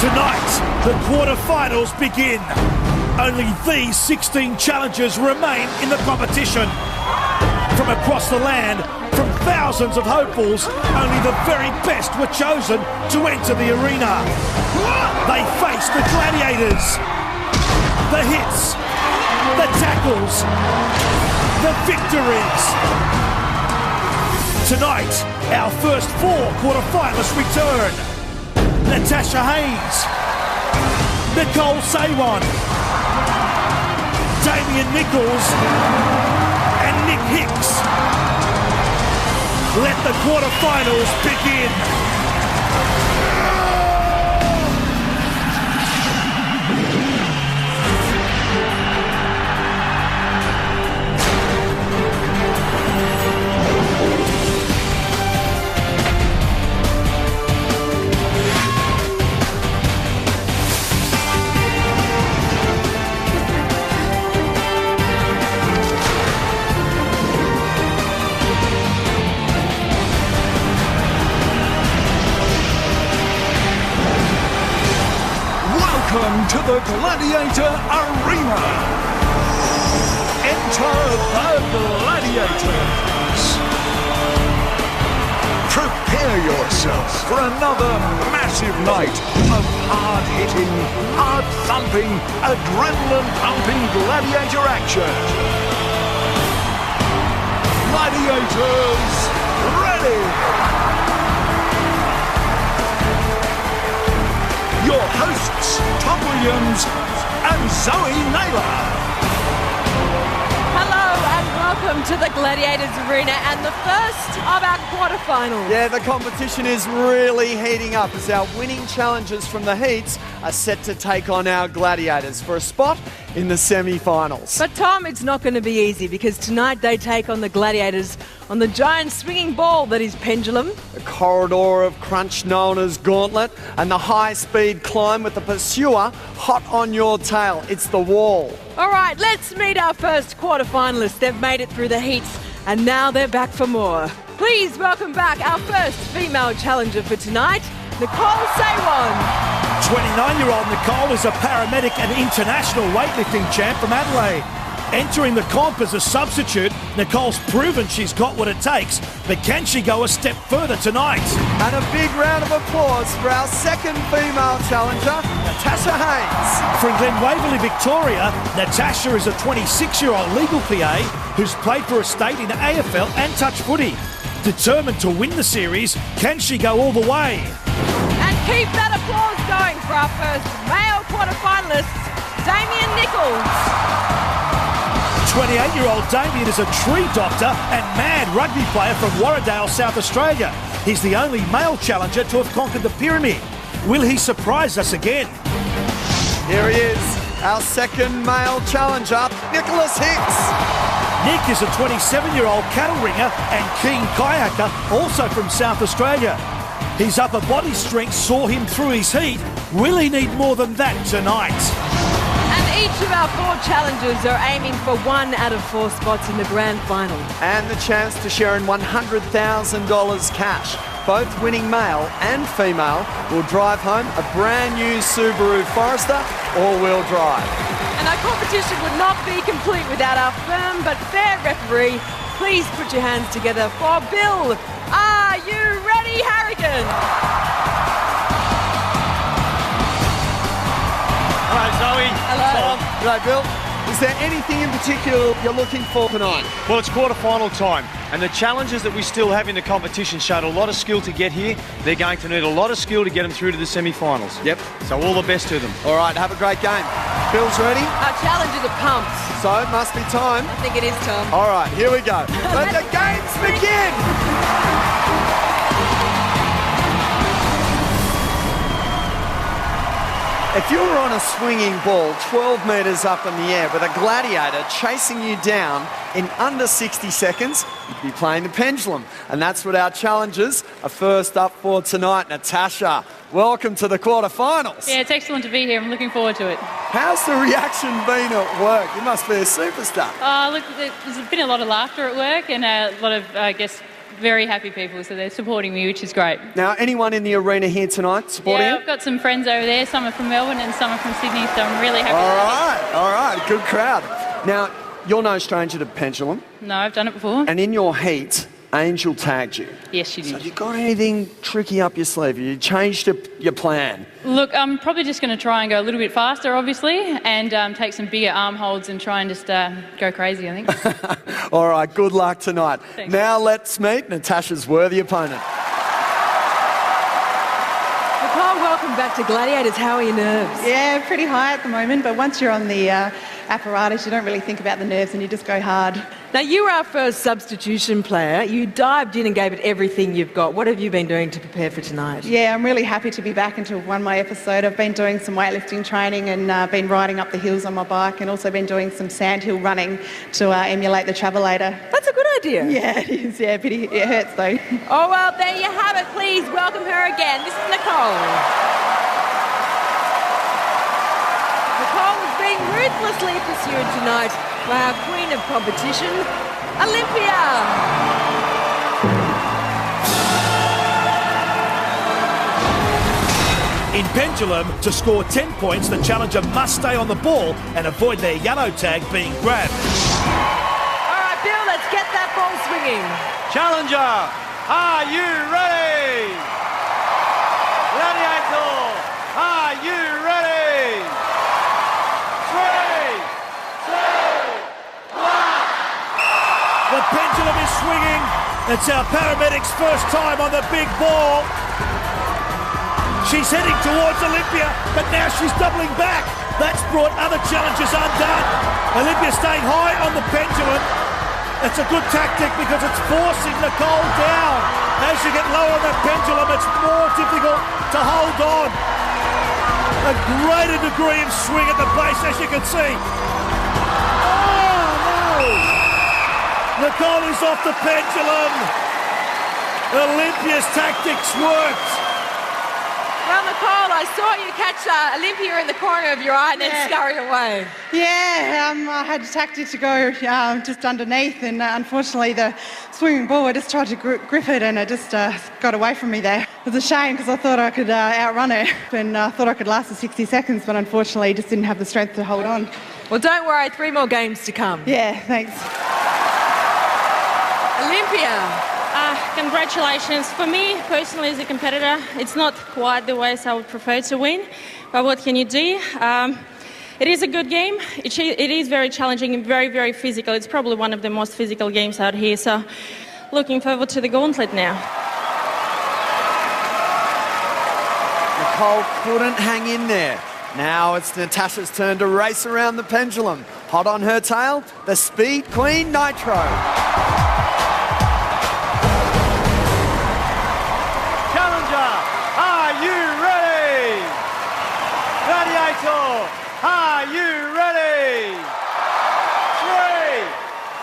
Tonight, the quarterfinals begin. Only these 16 challengers remain in the competition. From across the land, from thousands of hopefuls, only the very best were chosen to enter the arena. They face the Gladiators, the hits, the tackles, the victories. Tonight, our first 4 quarterfinalists return. Natasha Haynes, Nicole Sawan, Damien Nichols, and Nick Hicks. Let the quarterfinals begin. Welcome to the Gladiator Arena. Enter the Gladiators. Prepare yourself for another massive night of hard-hitting, hard-thumping, adrenaline-pumping gladiator action. Gladiators ready. Your hosts, Tom Williams and Zoe Naylor. Hello and welcome to the Gladiators Arena and the first of our quarterfinals. Yeah, the competition is really heating up as our winning challengers from the heats are set to take on our Gladiators for a spot in the semi-finals. But Tom, it's not going to be easy because tonight they take on the Gladiators on the giant swinging ball that is Pendulum. The corridor of crunch known as Gauntlet and the high-speed climb with the pursuer hot on your tail. It's the Wall. All right, let's meet our first quarterfinalists. They've made it through the heats and now they're back for more. Please welcome back our first female challenger for tonight, Nicole Sawan. 29-year-old Nicole is a paramedic and international weightlifting champ from Adelaide. Entering the comp as a substitute, Nicole's proven she's got what it takes, but can she go a step further tonight? And a big round of applause for our second female challenger, Natasha Haynes. From Glen Waverley, Victoria, Natasha is a 26-year-old legal PA who's played for a state in AFL and touch footy. Determined to win the series, can she go all the way? And keep that applause going for our first male quarterfinalist, Damien Nichols. 28-year-old Damien is a tree doctor and mad rugby player from Warradale, South Australia. He's the only male challenger to have conquered the pyramid. Will he surprise us again? Here he is, our second male challenger, Nicholas Hicks. Nick is a 27-year-old cattle ringer and keen kayaker, also from South Australia. His upper body strength saw him through his heat. Will he need more than that tonight? And each of our 4 challengers are aiming for 1 out of 4 spots in the grand final. And the chance to share in $100,000 cash. Both winning male and female will drive home a brand new Subaru Forester all-wheel drive. And our competition would not be complete without our firm but fair referee. Please put your hands together for Bill. Are you ready, Harrigan? Hello, Zoe. Hello. Tom. G'day, Bill. Is there anything in particular you're looking for tonight? Well, it's quarter-final time, and the challenges that we still have in the competition showed a lot of skill to get here. They're going to need a lot of skill to get them through to the semi-finals. Yep. So all the best to them. All right, have a great game. Bill's ready? Our challengers are pumped. So it must be time. I think it is, Tom. All right, here we go. Let the games begin! If you were on a swinging ball 12 metres up in the air with a gladiator chasing you down in under 60 seconds, you'd be playing the pendulum. And that's what our challengers are first up for tonight. Natasha, welcome to the quarterfinals. Yeah, it's excellent to be here. I'm looking forward to it. How's the reaction been at work? You must be a superstar. Look, there's been a lot of laughter at work and a lot of, very happy people, so they're supporting me, which is great. Now, anyone in the arena here tonight supporting Yeah, you? I've got some friends over there. Some are from Melbourne and some are from Sydney, so I'm really happy. All right, good crowd. Now, you're no stranger to pendulum, No, I've done it before. and in your heat, Angel tagged you. Yes, she So did. have you got anything tricky up your sleeve? Have you changed your plan? Look, I'm probably just going to try and go a little bit faster, obviously, and take some bigger arm holds and try and just go crazy, I think. All right, good luck tonight. Thanks. Now let's meet Natasha's worthy opponent. Nicole, welcome back to Gladiators. How are your nerves? Yeah, pretty high at the moment, but once you're on the apparatus, you don't really think about the nerves and you just go hard. Now, you were our first substitution player. You dived in and gave it everything you've got. What have you been doing to prepare for tonight? Yeah, I'm really happy to be back into one my episode. I've been doing some weightlifting training and been riding up the hills on my bike, and also been doing some sandhill running to emulate the Travelator. That's a good idea. Yeah, it is. Yeah, it hurts though. Oh, well, there you have it. Please welcome her again. This is Nicole. Nicole is being ruthlessly pursued tonight by our queen of competition, Olympia. In pendulum, to score 10 points, the challenger must stay on the ball and avoid their yellow tag being grabbed. All right, Bill, let's get that ball swinging. Challenger, are you ready? Gladiator, are you ready? 3, 2, 1. The pendulum is swinging. It's our paramedics' first time on the big ball. She's heading towards Olympia, but now she's doubling back. That's brought other challengers undone. Olympia staying high on the pendulum. It's a good tactic because it's forcing Nicole down. As you get lower on the pendulum, it's more difficult to hold on. A greater degree of swing at the base, as you can see. Oh, no! Nicole is off the pendulum. Olympia's tactics worked. Well, Nicole, I saw you catch Olympia in the corner of your eye and then scurry away. Yeah, I had a tactic to go just underneath, and unfortunately the swimming ball, I just tried to grip it and it just got away from me there. It was a shame because I thought I could outrun it and thought I could last the 60 seconds, but unfortunately just didn't have the strength to hold on. Well, don't worry, 3 more games to come. Yeah, thanks. Olympia. Congratulations. For me, personally, as a competitor, it's not quite the way I would prefer to win, but what can you do? It is a good game. It is very challenging and very, very physical. It's probably one of the most physical games out here, so looking forward to the gauntlet now. Nicole couldn't hang in there. Now it's Natasha's turn to race around the pendulum. Hot on her tail, the Speed Queen Nitro. Gladiator, are you ready? 3,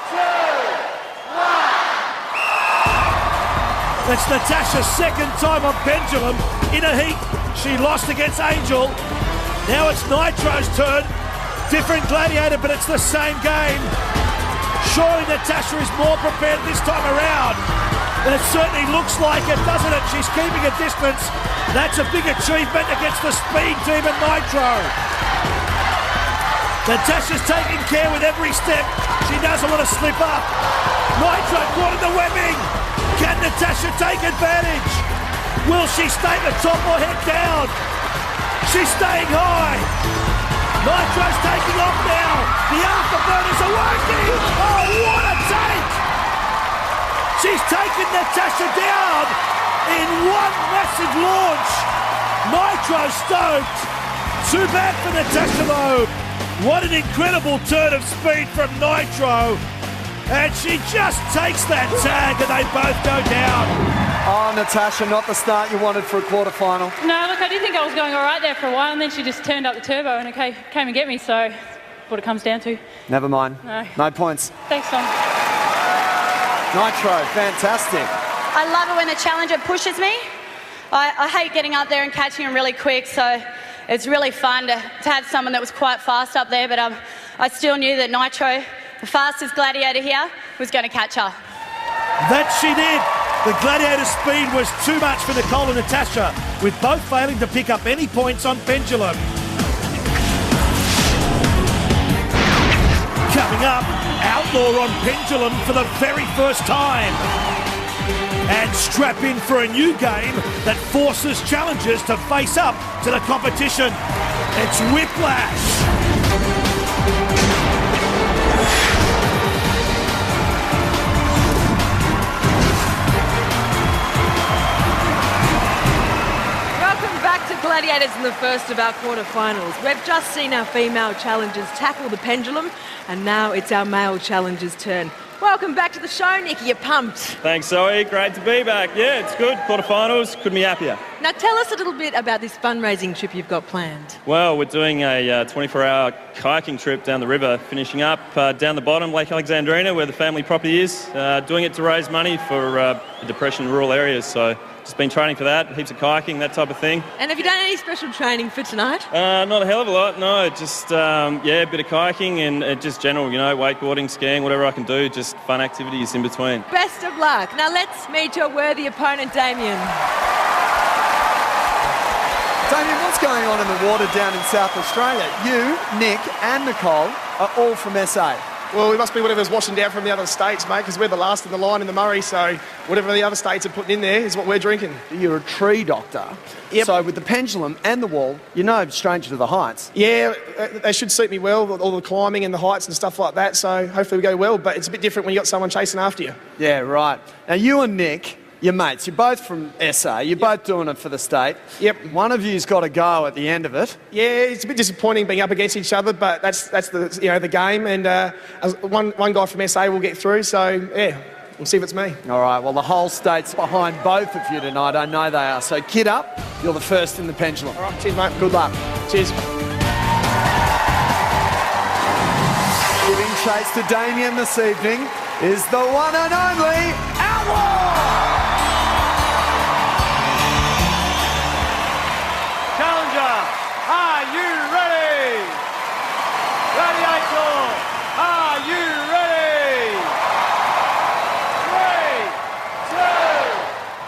2, 1. That's Natasha's second time on pendulum in a heat. She lost against Angel. Now it's Nitro's turn. Different gladiator, but it's the same game. Surely Natasha is more prepared this time around. And it certainly looks like it, doesn't it? She's keeping a distance. That's a big achievement against the speed team at Nitro. Natasha's taking care with every step. She doesn't want to slip up. Nitro caught in the webbing. Can Natasha take advantage? Will she stay at the top or head down? She's staying high. Nitro's taking off now. The afterburners are working. Oh, what a take! She's taken Natasha down in one massive launch. Nitro stoked. Too bad for Natasha though. What an incredible turn of speed from Nitro. And she just takes that tag and they both go down. Oh, Natasha, not the start you wanted for a quarterfinal. No, look, I did think I was going all right there for a while, and then she just turned up the turbo and it came and get me, so that's what it comes down to. Never mind. No points. Thanks, Tom. Nitro, fantastic. I love it when the challenger pushes me. I hate getting up there and catching him really quick, so it's really fun to have someone that was quite fast up there, but I still knew that Nitro, the fastest gladiator here, was going to catch her. That she did. The Gladiators' speed was too much for Nicole and Natasha, with both failing to pick up any points on Pendulum. Coming up, Outlaw on Pendulum for the very first time. And strap in for a new game that forces challengers to face up to the competition. It's Whiplash. Gladiators in the first of our quarterfinals. We've just seen our female challengers tackle the pendulum, and now it's our male challengers' turn. Welcome back to the show, Nick. You're pumped. Thanks, Zoe. Great to be back. Yeah, it's good. Quarterfinals. Couldn't be happier. Now tell us a little bit about this fundraising trip you've got planned. Well, we're doing a 24-hour kayaking trip down the river, finishing up down the bottom, Lake Alexandrina, where the family property is, doing it to raise money for depression in rural areas. So just been training for that, heaps of kayaking, that type of thing. And have you done any special training for tonight? Not a hell of a lot, no. Just, a bit of kayaking and just general, wakeboarding, skiing, whatever I can do, just fun activities in between. Best of luck. Now let's meet your worthy opponent, Damien. Damien, what's going on in the water down in South Australia? You, Nick and Nicole are all from SA. Well, we must be whatever's washing down from the other states, mate, because we're the last in the line in the Murray, so whatever the other states are putting in there is what we're drinking. You're a tree doctor. Yep. So with the pendulum and the wall, you're no stranger to the heights. Yeah, they should suit me well, all the climbing and the heights and stuff like that, so hopefully we go well, but it's a bit different when you got someone chasing after you. Yeah, right. Now, you and Nick, you're mates. You're both from SA. You're both doing it for the state. Yep. One of you's got to go at the end of it. Yeah, it's a bit disappointing being up against each other, but that's the the game. And one guy from SA will get through. So yeah, we'll see if it's me. All right. Well, the whole state's behind both of you tonight. I know they are. So kid up. You're the first in the pendulum. All right. Cheers, mate. Good luck. Cheers. Giving chase to Damien this evening is the one and only Outlaw. Are you ready? Gladiator, are you ready? 3, 2,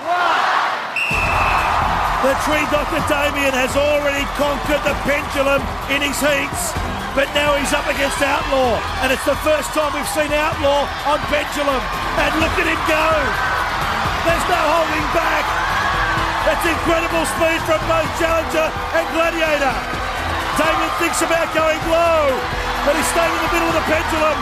1. The tree doctor Damien has already conquered the pendulum in his heats, but now he's up against Outlaw, and it's the first time we've seen Outlaw on pendulum, and look at him go. There's no holding back. That's incredible speed from both Challenger and Gladiator. Damien thinks about going low, but he's staying in the middle of the pendulum.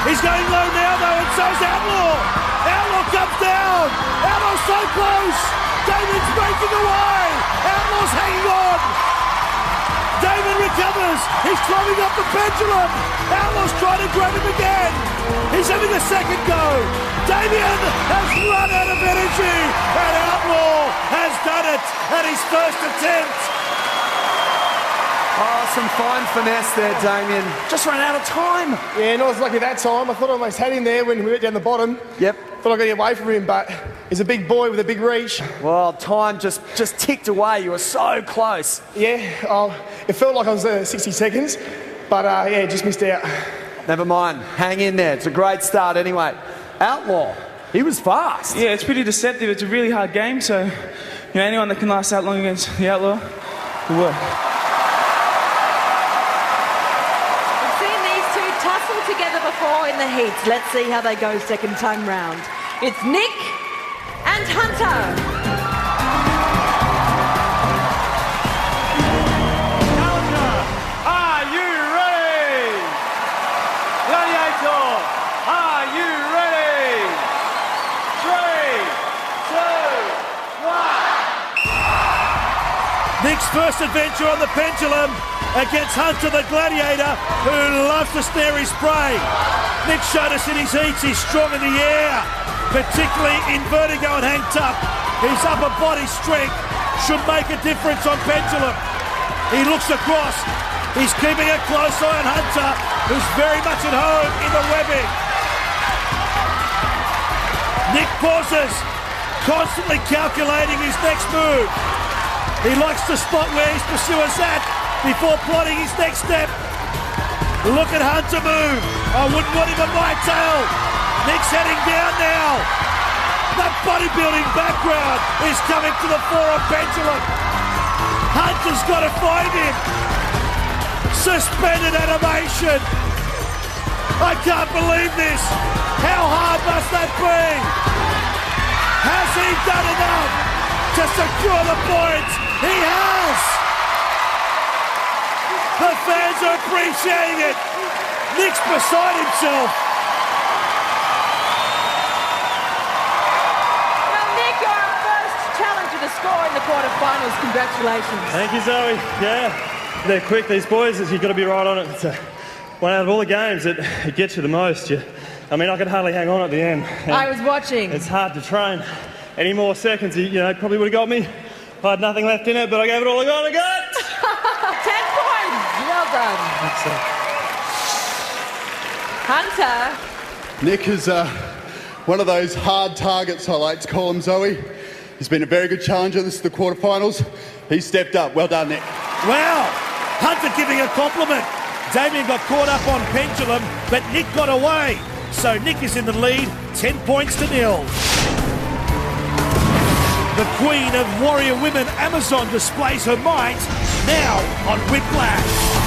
He's going low now, though, and so's Outlaw. Outlaw comes down. Outlaw's so close. Damien's breaking away. Outlaw's hanging on. Damien recovers. He's climbing up the pendulum. Outlaw's trying to grab him again. He's having a second go. Damien has run out of energy, and Outlaw has done it at his first attempt. Oh, some fine finesse there, Damien. Just ran out of time. Yeah, not as lucky that time. I thought I almost had him there when we went down the bottom. Yep. Thought I could get away from him, but he's a big boy with a big reach. Well, time just ticked away. You were so close. Yeah, it felt like I was 60 seconds, but just missed out. Never mind. Hang in there. It's a great start anyway. Outlaw, he was fast. Yeah, it's pretty deceptive. It's a really hard game, so anyone that can last that long against the Outlaw, good work. We've seen these two tussle together before in the heats. Let's see how they go second time round. It's Nick and Hunter. Nick's first adventure on the pendulum against Hunter the Gladiator, who loves to snare his prey. Nick showed us in his heats he's strong in the air, particularly in vertigo and hang tough. His upper body strength should make a difference on pendulum. He looks across. He's keeping a close eye on Hunter, who's very much at home in the webbing. Nick pauses, constantly calculating his next move. He likes to spot where his pursuer's at before plotting his next step. Look at Hunter move. I wouldn't want him on my tail. Nick's heading down now. That bodybuilding background is coming to the fore on Pendulum. Hunter's got to find him. Suspended animation. I can't believe this. How hard must that be? Has he done enough to secure the points? He has. The fans are appreciating it. Nick's beside himself. Well, Nick, you're our first challenger to score in the quarterfinals. Congratulations. Thank you, Zoe. Yeah, they're quick, these boys. You've got to be right on it. It's one out of all the games that it gets you the most. I mean, I could hardly hang on at the end. I was watching. It's hard to train. Any more seconds, probably would have got me. I had nothing left in it, but I gave it all I got. 10 points. Well done. Hunter. Nick is one of those hard targets, I like to call him, Zoe. He's been a very good challenger. This is the quarterfinals. He stepped up. Well done, Nick. Wow. Hunter giving a compliment. Damien got caught up on Pendulum, but Nick got away. So Nick is in the lead, 10 points to 0. The Queen of Warrior Women, Amazon, displays her might now on Whiplash.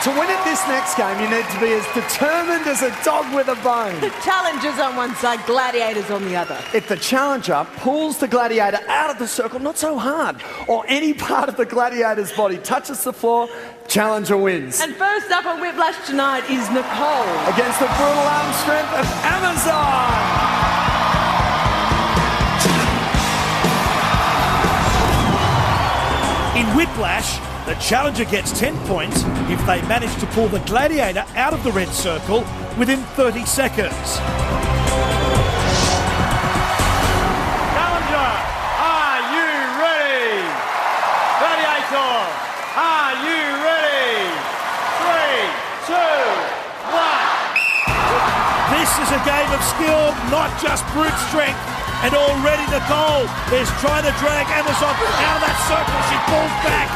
To win at this next game, you need to be as determined as a dog with a bone. Challengers on one side, gladiators on the other. If the challenger pulls the gladiator out of the circle, not so hard, or any part of the gladiator's body touches the floor, challenger wins. And first up on Whiplash tonight is Nicole. Against the brutal arm strength of Amazon. In Whiplash, the challenger gets 10 points if they manage to pull the gladiator out of the red circle within 30 seconds. Challenger, are you ready? Gladiator, are you ready? 3, 2, 1. This is a game of skill, not just brute strength. And already Nicole is trying to drag Amazon out of that circle. She pulls back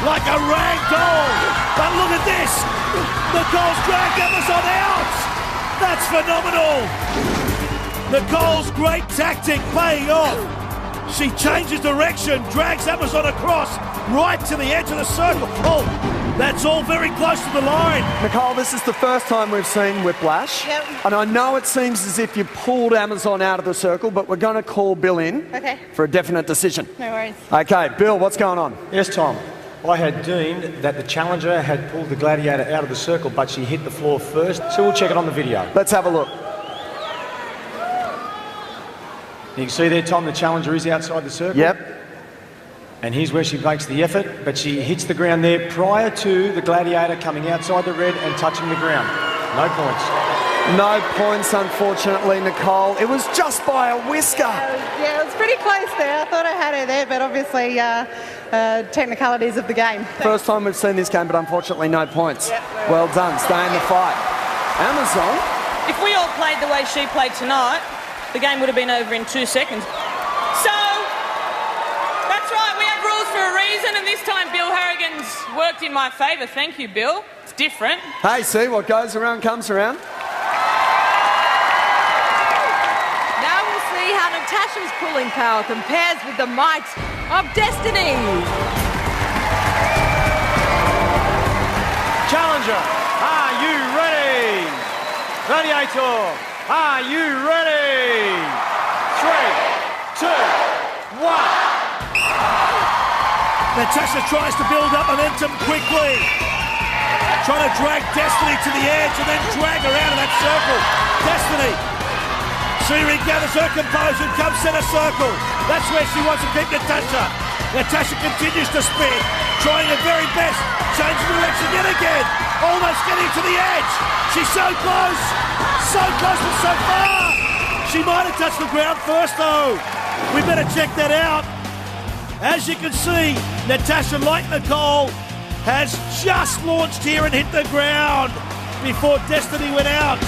like a rag doll. But look at this. Nicole's dragged Amazon out. That's phenomenal. Nicole's great tactic paying off. She changes direction, drags Amazon across right to the edge of the circle. Oh, that's all very close to the line. Nicole, this is the first time we've seen Whiplash. Yep. And I know it seems as if you pulled Amazon out of the circle, but we're going to call Bill in for a definite decision. No worries. Okay, Bill, what's going on? Yes, Tom. I had deemed that the challenger had pulled the gladiator out of the circle, but she hit the floor first, so we'll check it on the video. Let's have a look. You can see there, Tom, the challenger is outside the circle. Yep. And here's where she makes the effort, but she hits the ground there prior to the gladiator coming outside the red and touching the ground. No points. No points, unfortunately, Nicole. It was just by a whisker. Yeah, it was pretty close there. I thought I had her there, but obviously technicalities of the game. First time we've seen this game, but unfortunately no points. Yep. Well done. Stay in the fight. Amazon. If we all played the way she played tonight, the game would have been over in 2 seconds. So, that's right, we have rules for a reason, and this time Bill Harrigan's worked in my favour. Thank you, Bill. It's different. Hey, see, what goes around comes around. Now we'll see how Natasha's pulling power compares with the might of Destiny. Challenger, are you ready? Gladiator, are you ready? 3, 2, 1. Natasha tries to build up momentum quickly. Trying to drag Destiny to the edge and then drag her out of that circle. Destiny. She regathers her composure and comes center circle. That's where she wants to keep Natasha. Natasha continues to spin, trying her very best. Changing direction yet again. Almost getting to the edge. She's so close. So close but so far. She might have touched the ground first though. We better check that out. As you can see, Natasha, like Nicole, has just launched here and hit the ground before Destiny went out.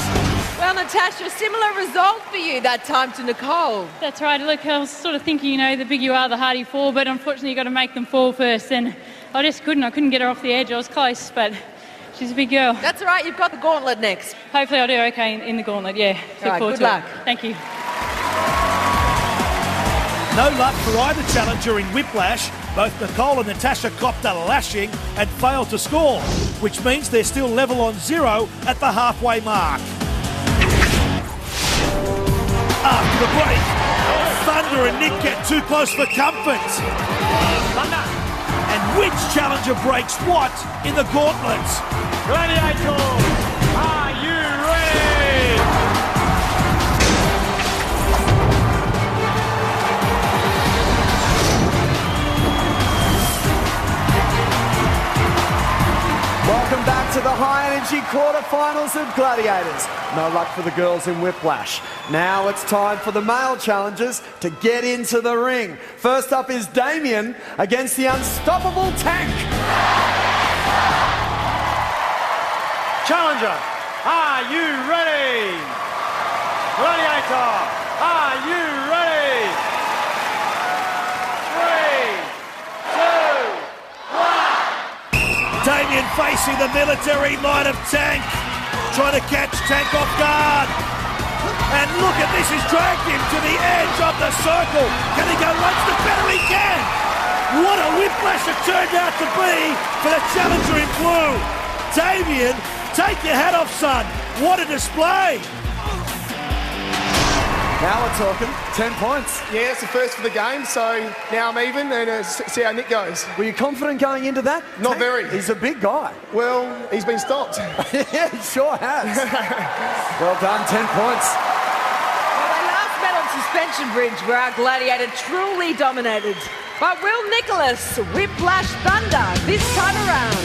Well, Natasha, similar result for you that time to Nicole. That's right. Look, I was sort of thinking, the bigger you are, the harder you fall, but unfortunately you've got to make them fall first, and I just couldn't. I couldn't get her off the edge. I was close, but She's a big girl. That's all right. You've got the gauntlet next. Hopefully I'll do okay in the gauntlet, yeah. All right, good luck. Thank you. No luck for either challenger in whiplash. Both Nicole and Natasha copped a lashing and failed to score, which means they're still level on 0 at the halfway mark. After the break, Thunder and Nick get too close for comfort. And which challenger breaks what in the gauntlet? Gladiators, are you ready? Welcome back to the high-energy quarterfinals of Gladiators. No luck for the girls in whiplash. Now it's time for the male challengers to get into the ring. First up is Damien against the unstoppable Tank. Challenger, are you ready? Gladiator, are you ready? 3, 2, 1. Damien facing the military might of Tank, trying to catch Tank off guard. And look at this, he's dragged him to the edge of the circle. Can he go one step better? He can! What a whiplash it turned out to be for the challenger in blue. Damien, take your hat off, son. What a display. Now we're talking 10 points. Yeah, it's the first for the game, so now I'm even, and see how Nick goes. Were you confident going into that? Not very. He's a big guy. Well, he's been stopped. Yeah, he sure has. Well done, 10 points. Well, they last met on Suspension Bridge, where our Gladiator truly dominated. But will Nicholas whiplash Thunder this time around?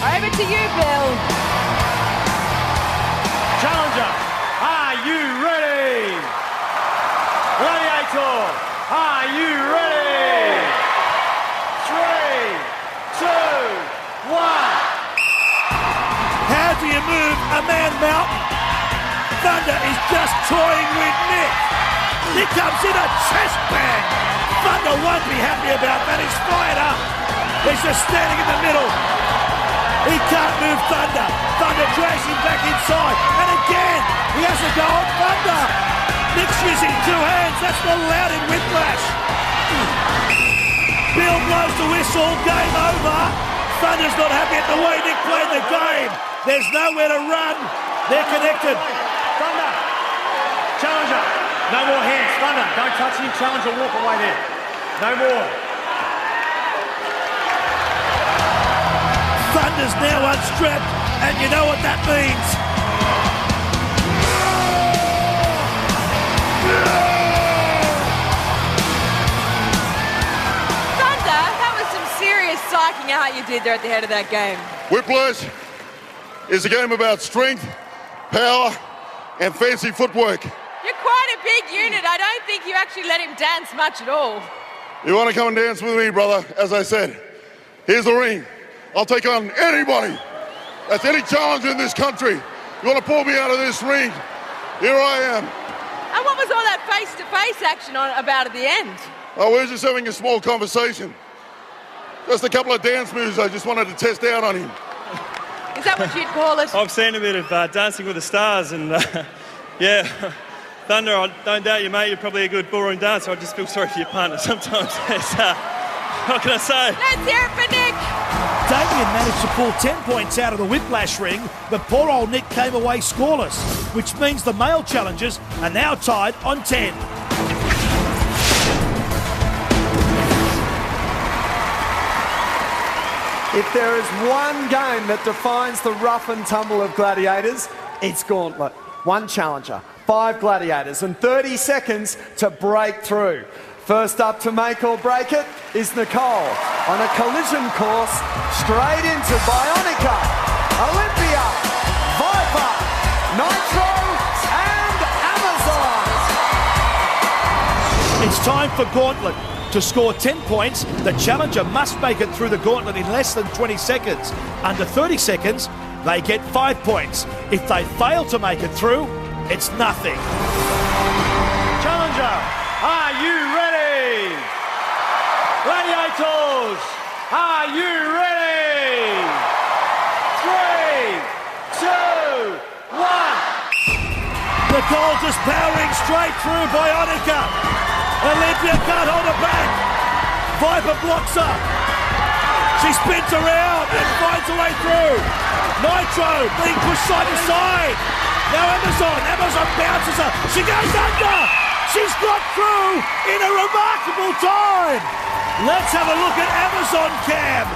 Over to you, Bill. Challenger, are you ready? Gladiator, are you ready? 3, 2, 1. How do you move a man mountain? Thunder is just toying with Nick. Nick comes in a chest bang. Thunder won't be happy about that. He's fired up. He's just standing in the middle. He can't move Thunder. Thunder drags him back inside. And again, he has to go on Thunder. Nick's using two hands. That's not allowed in whiplash. Bill blows the whistle. Game over. Thunder's not happy at the way Nick played the game. There's nowhere to run. They're connected. Thunder, Challenger, no more hands. Thunder, don't touch him. Challenger, walk away there. No more. Thunder's now unstrapped, and you know what that means. Thunder, that was some serious psyching out you did there at the head of that game. Whiplash is a game about strength, power, and fancy footwork. You're quite a big unit. I don't think you actually let him dance much at all. You want to come and dance with me, brother? As I said, here's the ring. I'll take on anybody. That's any challenger in this country. You want to pull me out of this ring? Here I am. And what was all that face-to-face action about at the end? Oh, we're just having a small conversation. Just a couple of dance moves I just wanted to test out on him. Is that what you'd call it? I've seen a bit of Dancing with the Stars, and yeah, Thunder, I don't doubt you, mate. You're probably a good ballroom dancer. I just feel sorry for your partner sometimes. What can I say? Let's hear it for Nick. Damien managed to pull 10 points out of the whiplash ring, but poor old Nick came away scoreless, which means the male challengers are now tied on 10. If there is one game that defines the rough and tumble of Gladiators, it's Gauntlet. One challenger, 5 Gladiators, and 30 seconds to break through. First up to make or break it is Nicole on a collision course straight into Bionica, Olympia, Viper, Nitro, and Amazon. It's time for Gauntlet. To score 10 points, the challenger must make it through the gauntlet in less than 20 seconds. Under 30 seconds, they get 5 points. If they fail to make it through, it's nothing. Challenger, are you ready? Gladiators, are you ready? 3, Nicole just powering straight through Bionica. Olympia can't hold her back. Viper blocks her. She spins around and finds her way through. Nitro being pushed side to side. Now Amazon bounces her. She goes under. She's got through in a remarkable time. Let's have a look at Amazon Cam.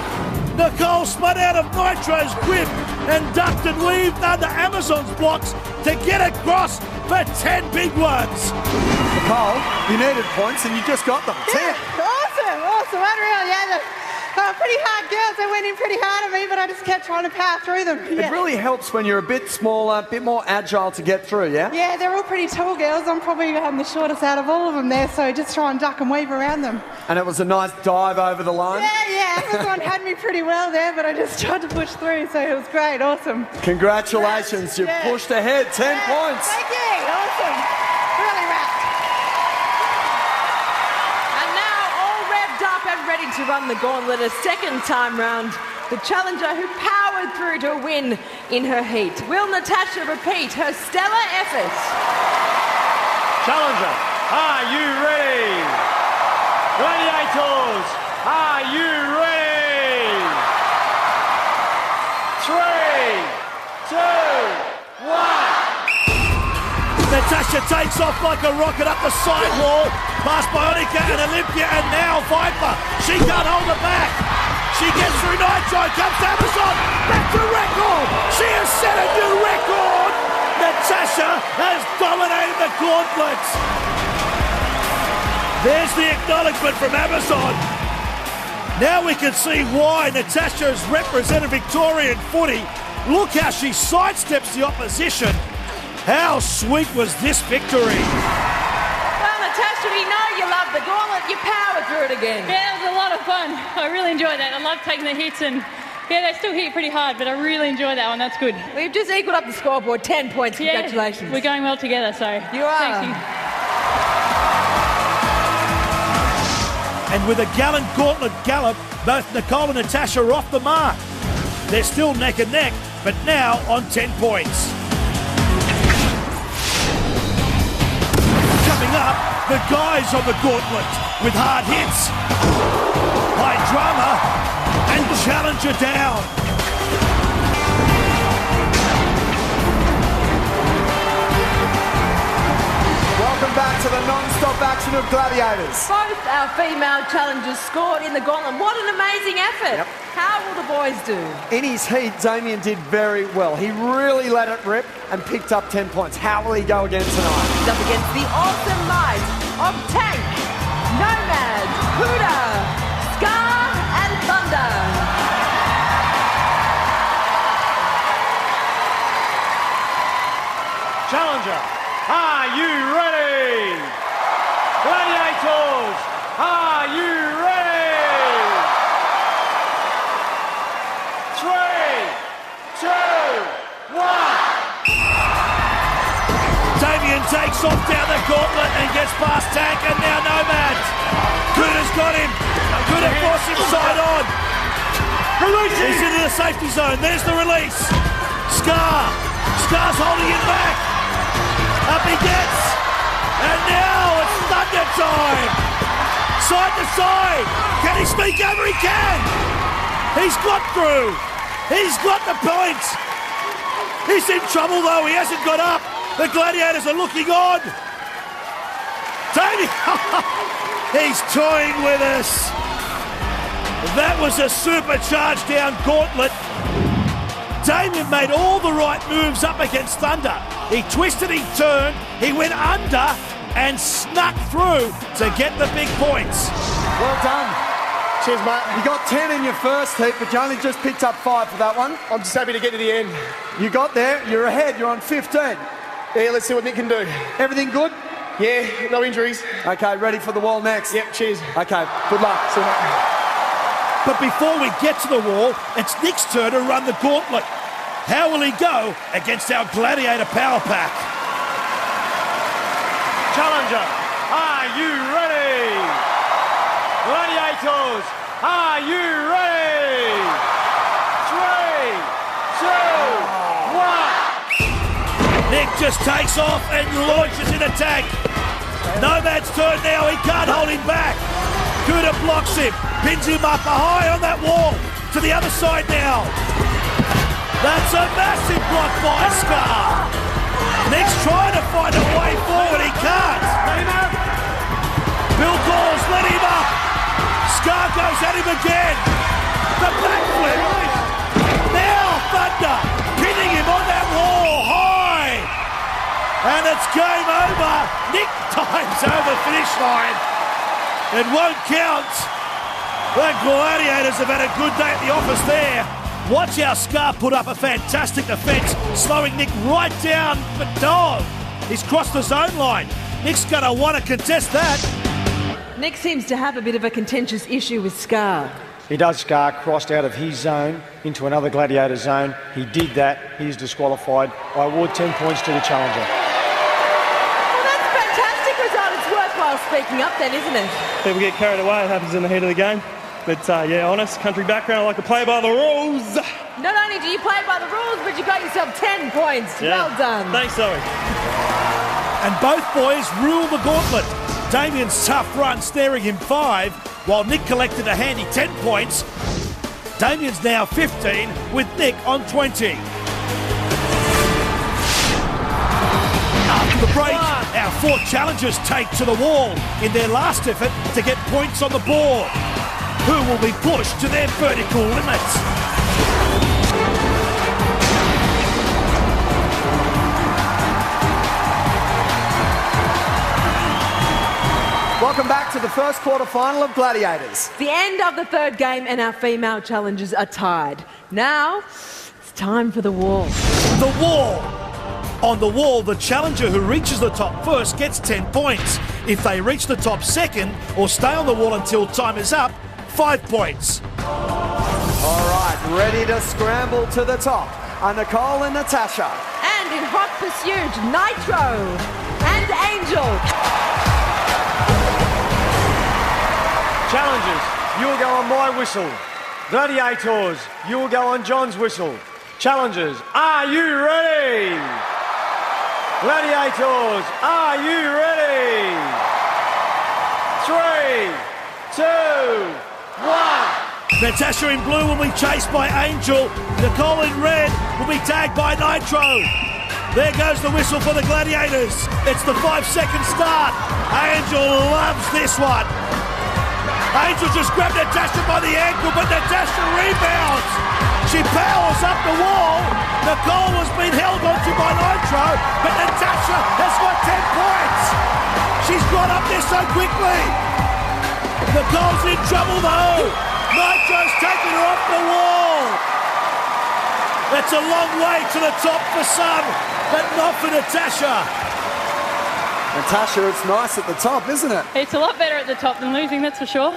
Nicole spun out of Nitro's grip and ducked and weaved under Amazon's blocks to get across for 10 big ones. Nicole, you needed points and you just got them. Yeah, awesome, unreal. Yeah, pretty hard girls. They went in pretty hard at me, but I just kept trying to power through them. Yeah. It really helps when you're a bit smaller, a bit more agile to get through, yeah? Yeah, they're all pretty tall girls. I'm probably the shortest out of all of them there, so just try and duck and weave around them. And it was a nice dive over the line? Yeah, Amazon had me pretty well there, but I just tried to push through, so it was great, awesome. Congratulations, you've pushed ahead, 10 points. Thank you, awesome. Really wrapped. And now all revved up and ready to run the gauntlet a second time round. The challenger who powered through to a win in her heat. Will Natasha repeat her stellar effort? Challenger, are you ready? Gladiators, are you ready? 3, 2, 1. Natasha takes off like a rocket up the sidewall, past Bionica and Olympia, and now Viper. She can't hold her back. She gets through Nitro, comes to Amazon, back to record. She has set a new record. Natasha has dominated the gauntlet. There's the acknowledgement from Amazon. Now we can see why Natasha has represented Victorian footy. Look how she sidesteps the opposition. How sweet was this victory? Well, Natasha, we know you love the gauntlet. You powered through it again. Yeah, it was a lot of fun. I really enjoyed that. I love taking the hits, and yeah, they still hit pretty hard, but I really enjoyed that one. That's good. We've just equalled up the scoreboard, 10 points. Congratulations. Yeah, we're going well together, so you are. Thank you. And with a gallant gauntlet gallop, both Nicole and Natasha are off the mark. They're still neck and neck, but now on 10 points. Coming up, the guys on the gauntlet with hard hits, high drama, and challenger down. Welcome back to the non-stop action of Gladiators. Both our female challengers scored in the gauntlet. What an amazing effort. Yep. How will the boys do? In his heat, Damien did very well. He really let it rip and picked up 10 points. How will he go again tonight? He's up against the awesome might of Tank, Nomad, Huda, Scar, and Thunder. Challenger, are you ready? Gladiators, are you ready? 3, 2, 1. Damien takes off down the gauntlet and gets past Tank, and now Nomad. Kuda's got him. Kuda forced him side on. He's into the safety zone. There's the release. Scar's holding him back. Up he gets. And now it's Thunder time. Side to side. Can he sneak over? He can. He's got through. He's got the points. He's in trouble though. He hasn't got up. The Gladiators are looking on. Damien. He's toying with us. That was a supercharged down gauntlet. Damien made all the right moves up against Thunder. He twisted, he turned, he went under and snuck through to get the big points. Well done. Cheers, mate. You got 10 in your first heat, but you only just picked up 5 for that one. I'm just happy to get to the end. You got there, you're ahead, you're on 15. Yeah, let's see what Nick can do. Everything good? Yeah, no injuries. Okay, ready for the wall next? Yep, cheers. Okay, good luck. See you, mate. But before we get to the wall, it's Nick's turn to run the gauntlet. How will he go against our Gladiator Power Pack? Challenger, are you ready? Gladiators, are you ready? 3, 2, 1. Nick Nick just takes off and launches in attack. Nomad's turn now, he can't hold him back. Kuda blocks him, pins him up high on that wall. To the other side now. That's a massive block by Scar. Nick's trying to find a way forward, he can't. Bill calls, let him up. Scar goes at him again. The backflip. Now Thunder pinning him on that wall high. And it's game over. Nick times over the finish line. It won't count. The Gladiators have had a good day at the office there. Watch how Scar put up a fantastic defence, slowing Nick right down. But no, he's crossed the zone line. Nick's going to want to contest that. Nick seems to have a bit of a contentious issue with Scar. He does. Scar crossed out of his zone into another Gladiator zone. He did that. He's disqualified. I award 10 points to the challenger. Well, that's a fantastic result. It's worthwhile speaking up then, isn't it? People get carried away. It happens in the heat of the game. But yeah, honest, country background, I like to play by the rules. Not only do you play by the rules, but you got yourself 10 points. Yeah. Well done. Thanks, Zoe. And both boys rule the gauntlet. Damien's tough run staring him 5, while Nick collected a handy 10 points. Damien's now 15, with Nick on 20. After the break, our 4 challengers take to the wall in their last effort to get points on the board. Who will be pushed to their vertical limits? Welcome back to the first quarter-final of Gladiators. The end of the third game and our female challengers are tied. Now, it's time for the wall. The wall! On the wall, the challenger who reaches the top first gets 10 points. If they reach the top second or stay on the wall until time is up, 5 points. All right, ready to scramble to the top are Nicole and Natasha. And in hot pursuit, Nitro and Angel. Challengers, you will go on my whistle. Gladiators, you will go on John's whistle. Challengers, are you ready? Gladiators, are you ready? 3, 2, 1. Natasha in blue will be chased by Angel. Nicole in red will be tagged by Nitro. There goes the whistle for the Gladiators. It's the 5-second start. Angel loves this one. Angel just grabbed Natasha by the ankle, but Natasha rebounds. She powers up the wall. Nicole has been held onto by Nitro, but Natasha has got 10 points. She's got up there so quickly. Nicole's in trouble though. Nitro's taking her off the wall. That's a long way to the top for some, but not for Natasha. Natasha, it's nice at the top, isn't it? It's a lot better at the top than losing, that's for sure.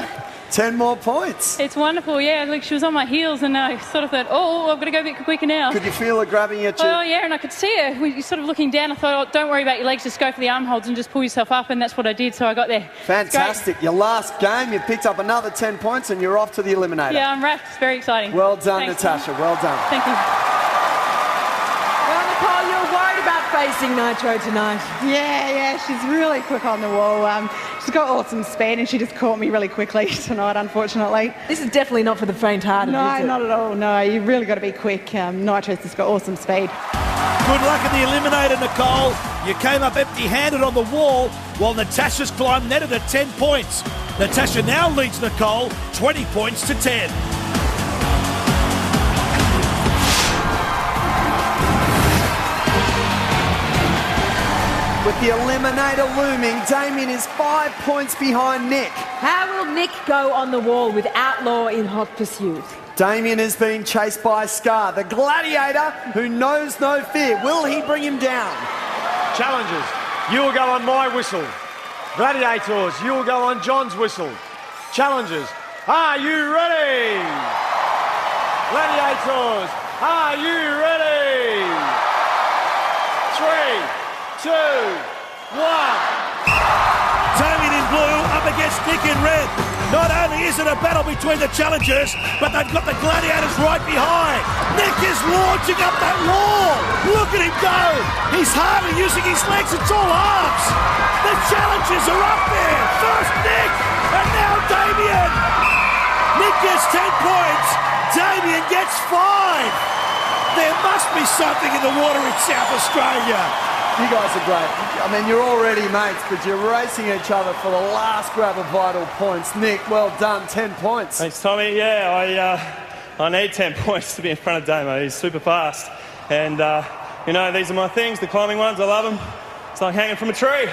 10 more points. It's wonderful, yeah. Look, she was on my heels and I sort of thought, oh, I've got to go a bit quicker now. Could you feel her grabbing at you? Oh, yeah, and I could see her. You're sort of looking down. I thought, oh, don't worry about your legs, just go for the arm holds and just pull yourself up, and that's what I did, so I got there. Fantastic. Your last game, you picked up another 10 points and you're off to the eliminator. Yeah, I'm wrapped. It's very exciting. Well done, Thanks, Natasha. Well done. Thank you. Well, Nicole, you're worried about facing Nitro tonight. Yeah, she's really quick on the wall. She's got awesome speed and she just caught me really quickly tonight, unfortunately. This is definitely not for the faint-hearted, No, is it? not at all. No, you've really got to be quick. Nitro's just got awesome speed. Good luck in the eliminator, Nicole. You came up empty-handed on the wall, while Natasha's climb netted at 10 points. Natasha now leads Nicole 20 points to 10. With the eliminator looming, Damien is 5 points behind Nick. How will Nick go on the wall with Outlaw in hot pursuit? Damien is being chased by Scar, the gladiator who knows no fear. Will he bring him down? Challengers, you will go on my whistle. Gladiators, you will go on John's whistle. Challengers, are you ready? Gladiators, are you ready? 3, 2, 1. Damien in blue up against Nick in red. Not only is it a battle between the challengers, but they've got the Gladiators right behind. Nick is launching up that wall. Look at him go. He's hardly using his legs. It's all arms. The challengers are up there. First Nick, and now Damien. Nick gets 10 points. Damien gets 5. There must be something in the water in South Australia. You guys are great. I mean, you're already mates, but you're racing each other for the last grab of vital points. Nick, well done, 10 points. Thanks, Tommy. Yeah, I need 10 points to be in front of Damo. He's super fast. And, you know, these are my things, the climbing ones. I love them. It's like hanging from a tree.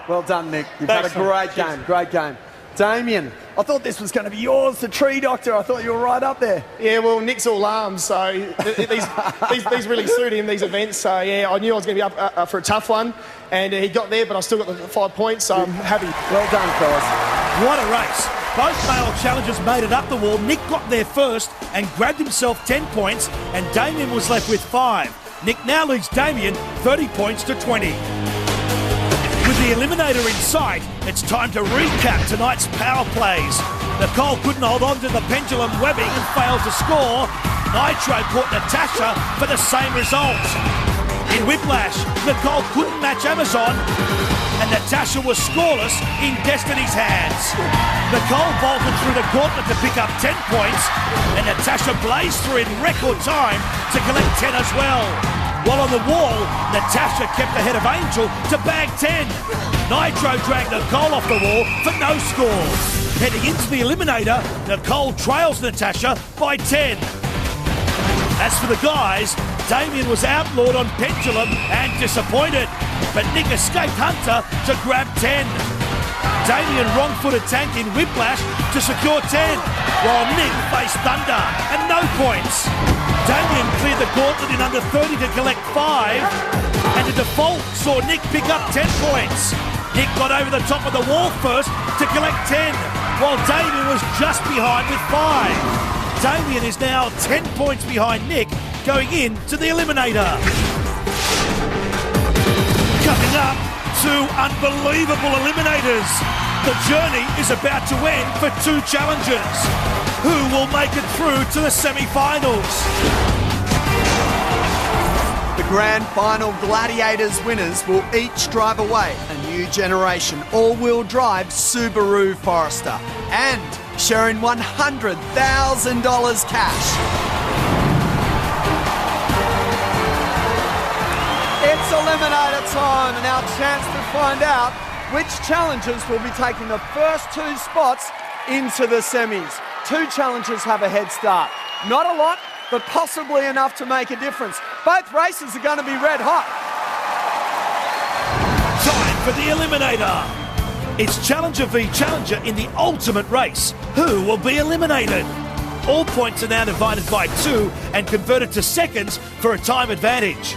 Well done, Nick. You've Thanks, had a great game, great game. Damien, I thought this was going to be yours, the tree doctor. I thought you were right up there. Yeah, well, Nick's all arms, so these really suit him, these events. So, yeah, I knew I was going to be up for a tough one, and he got there, but I still got the 5 points, so I'm happy. Well done, fellas. What a race. Both male challengers made it up the wall. Nick got there first and grabbed himself 10 points, and Damien was left with 5. Nick now leads Damien 30 points to 20. With the eliminator in sight, it's time to recap tonight's power plays. Nicole couldn't hold on to the pendulum webbing and failed to score. Nitro caught Natasha for the same result. In Whiplash, Nicole couldn't match Amazon, and Natasha was scoreless in Destiny's hands. Nicole vaulted through the gauntlet to pick up 10 points, and Natasha blazed through in record time to collect 10 as well. While on the wall, Natasha kept ahead of Angel to bag 10. Nitro dragged Nicole off the wall for no score. Heading into the eliminator, Nicole trails Natasha by 10. As for the guys, Damien was outlawed on pendulum and disappointed, but Nick escaped Hunter to grab 10. Damien wrong-footed tanked in Whiplash to secure 10, while Nick faced Thunder and no points. Damien cleared the gauntlet in under 30 to collect 5, and a default saw Nick pick up 10 points. Nick got over the top of the wall first to collect 10, while Damien was just behind with 5. Damien is now 10 points behind Nick going into the eliminator. Coming up, 2 unbelievable eliminators. The journey is about to end for 2 challengers. Who will make it through to the semi-finals? The grand final Gladiators winners will each drive away a new generation all-wheel drive Subaru Forester and sharing $100,000 cash. It's eliminator time, and our chance to find out which challengers will be taking the first 2 spots into the semis. 2 challengers have a head start. Not a lot, but possibly enough to make a difference. Both races are going to be red hot. Time for the eliminator. It's challenger v challenger in the ultimate race. Who will be eliminated? All points are now divided by 2 and converted to seconds for a time advantage.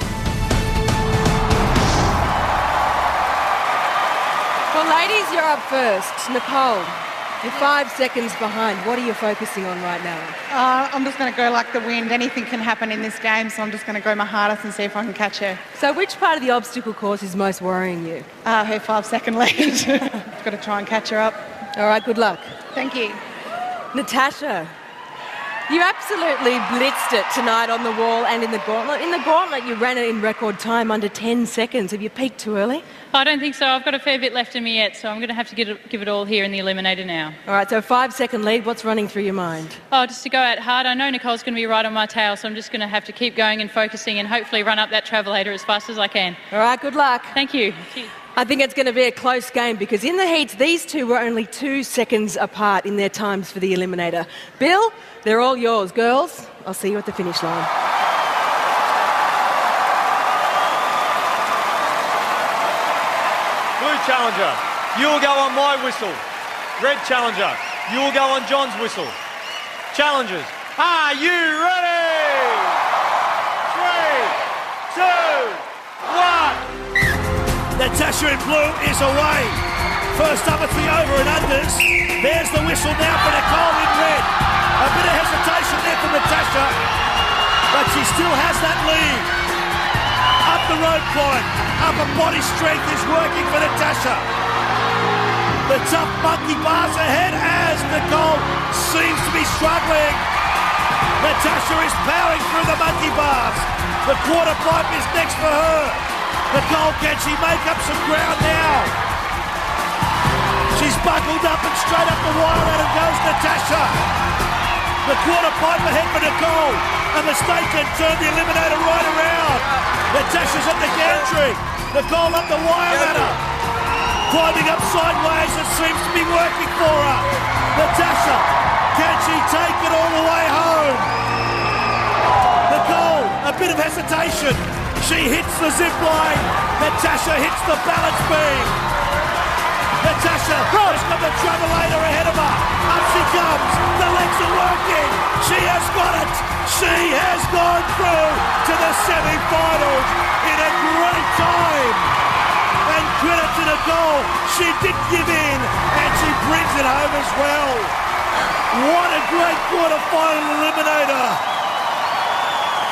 Well, ladies, you're up first. Nicole, you're 5 seconds behind. What are you focusing on right now? I'm just going to go like the wind. Anything can happen in this game, so I'm just going to go my hardest and see if I can catch her. So which part of the obstacle course is most worrying you? Her 5-second lead. I've got to try and catch her up. All right, good luck. Thank you. Natasha, you absolutely blitzed it tonight on the wall and in the gauntlet. In the gauntlet, you ran it in record time, under 10 seconds. Have you peaked too early? I don't think so. I've got a fair bit left in me yet, so I'm going to have to give it all here in the eliminator now. All right, so 5-second lead. What's running through your mind? Oh, just to go out hard. I know Nicole's going to be right on my tail, so I'm just going to have to keep going and focusing and hopefully run up that travelator as fast as I can. All right, good luck. Thank you. Cheers. I think it's going to be a close game because in the heats, these 2 were only 2 seconds apart in their times for the eliminator. Bill, they're all yours. Girls, I'll see you at the finish line. Blue challenger, you will go on my whistle. Red challenger, you will go on John's whistle. Challengers, are you ready? 3, 2, 1. Natasha in blue is away. First up, it's the over and unders. There's the whistle now for Nicole in red. A bit of hesitation there for Natasha, but she still has that lead. Up the road climb, upper body strength is working for Natasha. The tough monkey bars ahead as Nicole seems to be struggling. Natasha is powering through the monkey bars. The quarter pipe is next for her. Nicole, can she make up some ground now? She's buckled up and straight up the wire ladder goes Natasha. The quarter pipe ahead for Nicole. A mistake can turn the eliminator right around. Natasha's at the gantry. Nicole up the wire ladder. Climbing up sideways, it seems to be working for her. Natasha, can she take it all the way home? Nicole, a bit of hesitation. She hits the zip line. Natasha hits the balance beam. Natasha has got the travelator ahead of her. Up she comes. The legs are working. She has got it. She has gone through to the semi-finals in a great time. And credit to Nicole. She didn't give in and she brings it home as well. What a great quarter-final eliminator.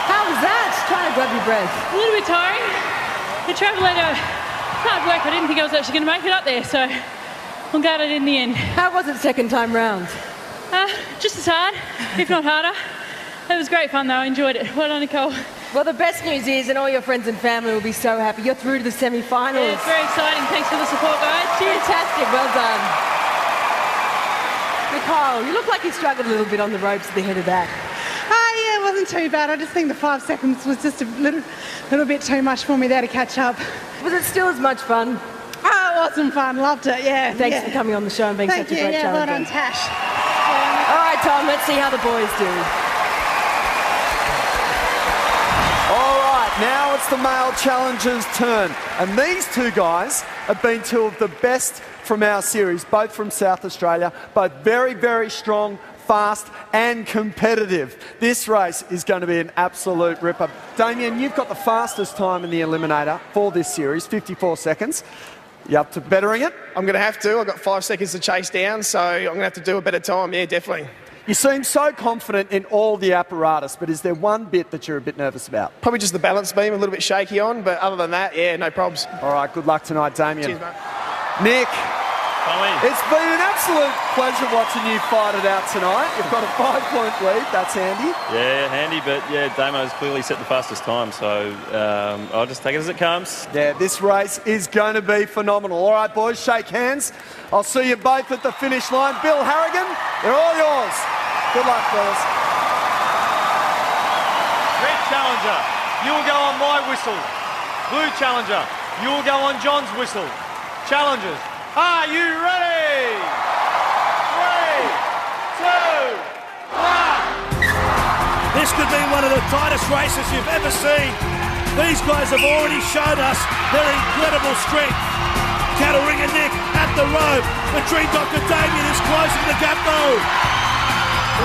How was that? Trying to grab your breath. A little bit tiring. The travelator, hard work. I didn't think I was actually going to make it up there, so I'm glad I did in the end. How was it second time round? Just as hard, if not harder. It was great fun though, I enjoyed it. Well done, Nicole. Well, the best news is, and all your friends and family will be so happy, you're through to the semi-finals. Yeah, it's very exciting. Thanks for the support, guys. Fantastic, well done. Nicole, you look like you struggled a little bit on the ropes at the head of that. Yeah, it wasn't too bad. I just think the 5 seconds was just a little bit too much for me there to catch up. Was it still as much fun? Oh, it wasn't fun. Loved it, yeah. Thanks for coming on the show and being such a great challenger. Well done, Tash. All right, Tom, let's see how the boys do. All right, now it's the male challengers' turn. And these two guys have been two of the best from our series, both from South Australia, both very, very strong, fast and competitive. This race is going to be an absolute ripper. Damien, you've got the fastest time in the eliminator for this series, 54 seconds. You up to bettering it? I'm going to have to. I've got 5 seconds to chase down, so I'm going to have to do a better time. Yeah, definitely. You seem so confident in all the apparatus, but is there one bit that you're a bit nervous about? Probably just the balance beam, a little bit shaky on, but other than that, yeah, no probs. All right, good luck tonight, Damien. Cheers, mate. Nick, it's been an absolute pleasure watching you fight it out tonight. You've got a 5-point lead, that's handy. Yeah, handy, but yeah, Damo's clearly set the fastest time, so I'll just take it as it comes. Yeah, this race is going to be phenomenal. All right, boys, shake hands. I'll see you both at the finish line. Bill Harrigan, they're all yours. Good luck, fellas. Red challenger, you will go on my whistle. Blue challenger, you will go on John's whistle. Challengers, are you ready? 3, 2, 1. This could be one of the tightest races you've ever seen. These guys have already shown us their incredible strength. Cattleringer Nick at the rope. The Dream Doctor Damien is closing the gap though.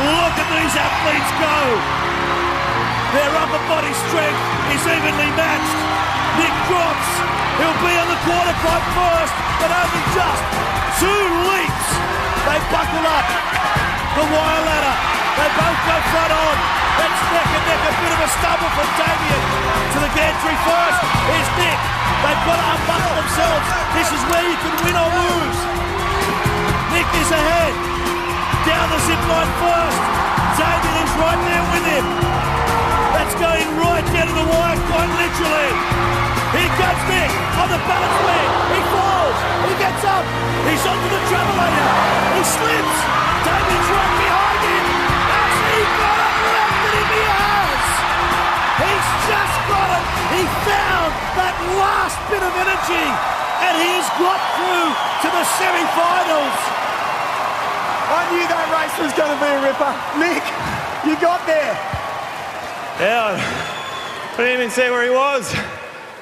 Look at these athletes go. Their upper body strength is evenly matched. Nick drops. He'll be on the quarter pipe first, but only just 2 leaps. They buckle up. The wire ladder. They both go front on. That's neck and neck. A bit of a stumble from Damien. To the gantry first. Here's Nick. They've got to unbuckle themselves. This is where you can win or lose. Nick is ahead. Down the zip line first. Damien is right there with him. That's going right down to the wire, quite literally. Here comes Nick on the balance beam. He falls. He gets up. He's onto the travelator. He slips. Damien's right behind him. Has he got it? Left it? He has. He's just got it. He found that last bit of energy, and he has got through to the semi-finals. I knew that race was going to be a ripper. Nick, you got there. Yeah, I didn't even see where he was.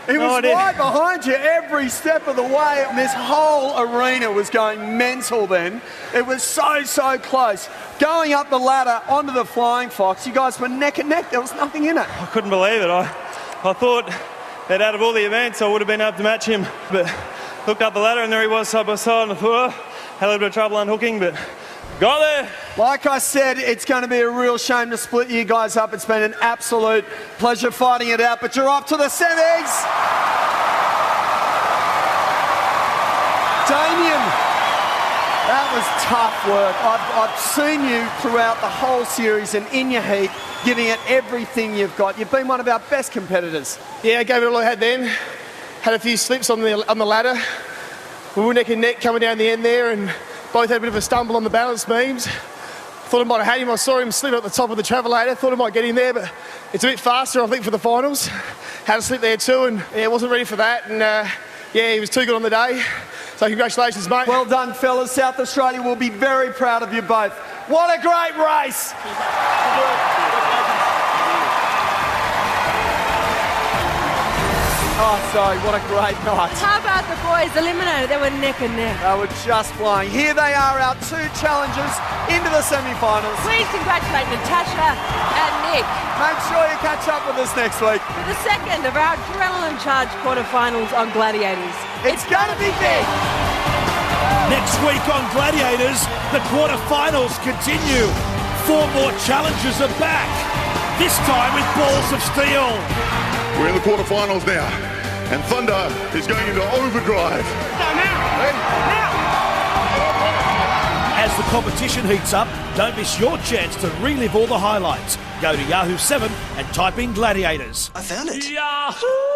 He was right behind you every step of the way, and this whole arena was going mental then. It was so close. Going up the ladder onto the Flying Fox, you guys were neck and neck. There was nothing in it. I couldn't believe it. I thought that out of all the events, I would have been able to match him. But looked up the ladder, and there he was side by side, and I thought, had a little bit of trouble unhooking, but got there. Like I said, it's going to be a real shame to split you guys up. It's been an absolute pleasure fighting it out, but you're off to the semis. Damien, That was tough work. I've seen you throughout the whole series and in your heat, giving it everything you've got. You've been one of our best competitors. Yeah, I gave it all I had then. Had a few slips on the ladder. We were neck and neck coming down the end there, and both had a bit of a stumble on the balance beams. Thought I might have had him. I saw him slip at the top of the travelator. Thought I might get in there, but it's a bit faster, I think, for the finals. Had a slip there too, and yeah, wasn't ready for that. And yeah, he was too good on the day. So congratulations, mate. Well done, fellas. South Australia will be very proud of you both. What a great race. Oh, sorry, what a great night. How about the boys eliminated? They were neck and neck. They were just flying. Here they are, our two challengers into the semi-finals. Please congratulate Natasha and Nick. Make sure you catch up with us next week for the second of our adrenaline-charged quarterfinals on Gladiators. It's going to be big. Next week on Gladiators, the quarterfinals continue. 4 more challengers are back, this time with balls of steel. We're in the quarterfinals now, and Thunder is going into overdrive. As the competition heats up, don't miss your chance to relive all the highlights. Go to Yahoo 7 and type in Gladiators. I found it. Yahoo!